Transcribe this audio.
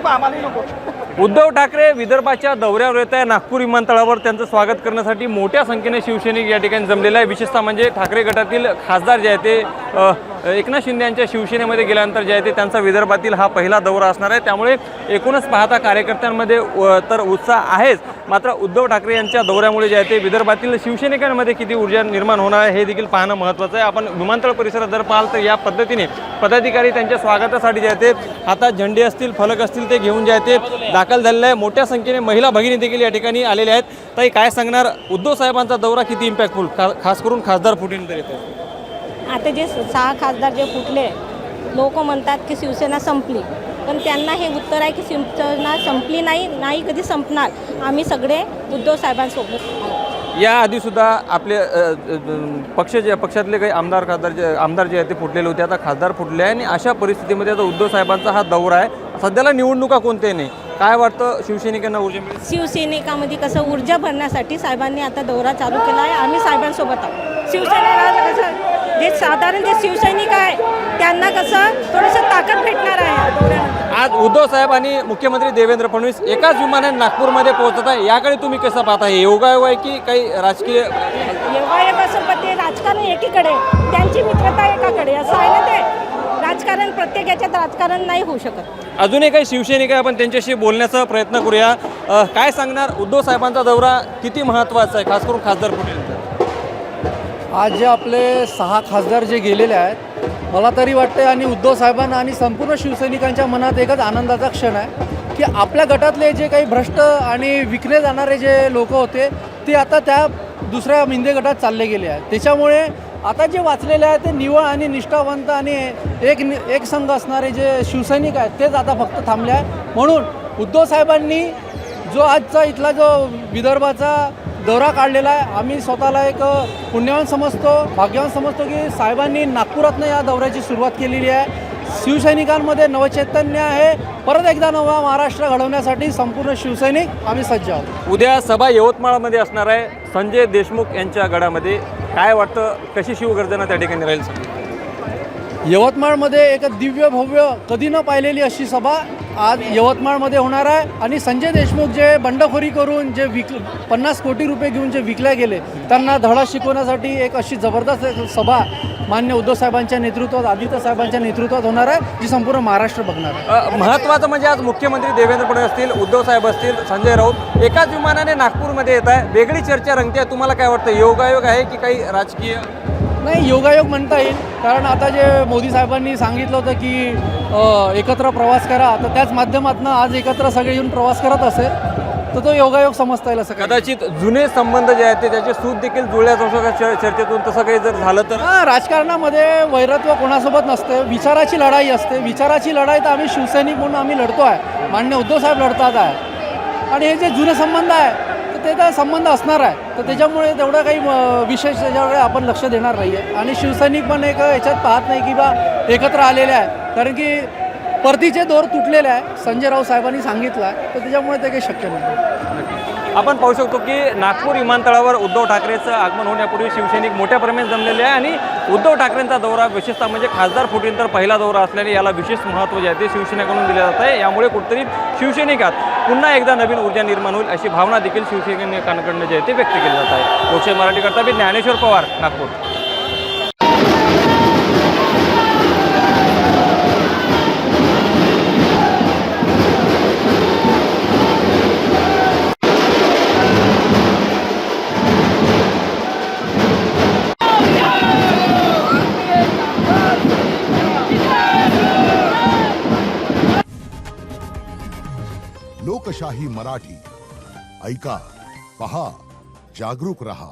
नको आम्हाला नको। उद्धव ठाकरे विदर्भाच्या दौऱ्यावर येत आहे। नागपूर विमानतळावर त्यांचं स्वागत करण्यासाठी मोठ्या संख्येने शिवसैनिक या ठिकाणी जमलेले आहे। विशेषतः म्हणजे ठाकरे गटातील खासदार जे आहेत ते एकनाथ शिंदे यांच्या शिवसेनेमध्ये गेल्यानंतर जे आहे ते त्यांचा विदर्भातील हा पहिला दौरा असणार आहे। त्यामुळे एकूणच पाहता कार्यकर्त्यांमध्ये तर उत्साह आहेच, मात्र उद्धव ठाकरे यांच्या दौऱ्यामुळे जे आहे ते विदर्भातील शिवसैनिकांमध्ये किती ऊर्जा निर्माण होणार आहे हे देखील पाहणं महत्त्वाचं आहे। आपण विमानतळ परिसरात जर पाहाल तर या पद्धतीने पदाधिकारी त्यांच्या स्वागतासाठी जे आहे ते हातात झेंडे असतील, फलक असतील ते घेऊन जे आहे ते दाखल झालेलं आहे। मोठ्या संख्येने महिला भगिनी देखील या ठिकाणी आलेल्या आहेत। ताई, काय सांगणार, उद्धव साहेबांचा दौरा किती इम्पॅक्टफुल, खास करून खासदार फुटीनंतर येतो? आता जे 6 खासदार जे फुटले, लोक म्हणतात की शिवसेना संपली, पण त्यांना हे उत्तर आहे की शिवसेना संपली नाही कधी संपणार। आम्ही सगळे उद्धव साहेबांसोबत। या आधी सुद्धा आपले पक्षातले काही आमदार जे आहेत ते फुटलेले होते, आता खासदार फुटले आहे आणि अशा परिस्थितीमध्ये आता उद्धव साहेबांचा हा दौरा आहे। सध्याला निवडणुका कोणत्याही नाही, काय वाटतं शिवसैनिकांना ऊर्जा मिळेल? शिवसैनिकामध्ये कसं ऊर्जा भरण्यासाठी साहेबांनी आता दौरा चालू केला आहे। आम्ही साहेबांसोबत आहोत। शिवसेनेला कसं जे साधारण जे शिवसैनिक आहे त्यांना कसं थोडंसं ताकद भेटणार आहे दौऱ्यानंतर। आज उद्धव साहेब आणि मुख्यमंत्री देवेंद्र फडणवीस एकाच विमानाने नागपूरमध्ये पोहोचत आहे, याकडे तुम्ही कसं पाहता? हे योगायोग आहे की काही राजकीय योगायोग असं, पण ते राजकारण एकीकडे, त्यांची मित्रता एकाकडे, असं आहे ना ते राजकारण। प्रत्येक याच्यात राजकारण नाही होऊ शकत। अजूनही काही शिवसैनिक आहे, आपण त्यांच्याशी बोलण्याचा प्रयत्न करूया। काय सांगणार, उद्धव साहेबांचा दौरा किती महत्त्वाचा आहे, खास करून खासदार फुटीनंतर? आज जे आपले 6 खासदार जे गेलेले आहेत, मला तरी वाटते आणि उद्धव साहेबांना आणि संपूर्ण शिवसैनिकांच्या मनात एकच आनंदाचा क्षण आहे की आपल्या गटातले जे काही भ्रष्ट आणि विकले जाणारे जे लोक होते ते आता त्या दुसऱ्या मिंदे गटात चालले गेले आहेत। त्याच्यामुळे आता जे वाचलेले आहेत ते निवळ आणि निष्ठावंत आणि एक संघ असणारे जे शिवसैनिक आहेत तेच आता फक्त थांबले आहेत। म्हणून उद्धव साहेबांनी जो आजचा इथला जो विदर्भाचा दौरा काढलेला आहे, आम्ही स्वतःला एक पुण्यवान समजतो, भाग्यवान समजतो की साहेबांनी नागपुरातनं या दौऱ्याची सुरुवात केलेली आहे। शिवसैनिकांमध्ये नवचैतन्य आहे। परत एकदा नवा महाराष्ट्र घडवण्यासाठी संपूर्ण शिवसैनिक आम्ही सज्ज आहोत। उद्या सभा यवतमाळमध्ये असणार आहे, संजय देशमुख यांच्या गडामध्ये। काय वाटतं, कशी शिवगर्जना त्या ठिकाणी राहील? यवतमाळमध्ये एक दिव्य भव्य कधी न पाहिलेली अशी सभा आज यवतमाळमध्ये होणार आहे आणि संजय देशमुख जे बंडखोरी करून जे 50 कोटी रुपये घेऊन जे विकले गेले त्यांना धडा शिकवण्यासाठी एक अशी जबरदस्त सभा मान्य उद्धव साहेबांच्या नेतृत्वात, आदित्य साहेबांच्या नेतृत्वात होणार आहे, जी संपूर्ण महाराष्ट्र बघणार आहे। महत्त्वाचं म्हणजे आज मुख्यमंत्री देवेंद्र फडणवीस असतील, उद्धव साहेब असतील, संजय राऊत एकाच विमानाने नागपूरमध्ये येत आहे, वेगळी चर्चा रंगते आहे। तुम्हाला काय वाटतं, योगायोग आहे की काही राजकीय? नाही, योगायोग म्हणता येईल, कारण आता जे मोदी साहेबांनी सांगितलं होतं की एकत्र प्रवास करा, तर त्याच माध्यमातून आज एकत्र सगळे येऊन प्रवास करत असेल तर तो योगायोग समजता येईल। असं कदाचित जुने संबंध जे आहेत ते त्याचे सूत देखील जुळल्या जाऊ शकतात चर्चेतून, तसं काही जर झालं तर? राजकारणामध्ये वैरत्व कोणासोबत नसते, विचाराची लढाई असते। विचाराची लढाई तर आम्ही शिवसैनिक म्हणून आम्ही लढतो आहे, मान्य उद्धव साहेब लढतात आहे, आणि हे जे जुने संबंध आहे तर ते तर संबंध असणार आहे, तर त्याच्यामुळे तेवढं काही विशेष त्याच्याकडे आपण लक्ष देणार नाही आहे। आणि शिवसैनिक पण एक याच्यात पाहत नाही की बा एकत्र आलेले आहे, कारण की परतीचे दोर तुटलेले आहे, संजय राऊत साहेबांनी सांगितलं आहे, तर त्याच्यामुळे ते काही शक्य नाही। आपण पाहू शकतो की नागपूर विमानतळावर उद्धव ठाकरेंचं आगमन होण्यापूर्वी शिवसैनिक मोठ्या प्रमाणात जमलेले आहे आणि उद्धव ठाकरेंचा दौरा विशेषतः म्हणजे खासदार फुटीनंतर पहिला दौरा असल्याने याला विशेष महत्त्व जे आहे ते शिवसेनेकडून दिले जात आहे। यामुळे कुठेतरी शिवसैनिकात पुन्हा एकदा नवीन ऊर्जा निर्माण होईल अशी भावना देखील शिवसैनिकांकडून जे आहे ते व्यक्त केली जात आहे। लोकशाही मराठीकरता मी ज्ञानेश्वर पवार, नागपूर। लोकशाही मराठी ऐका, पहा, जागरूक रहा।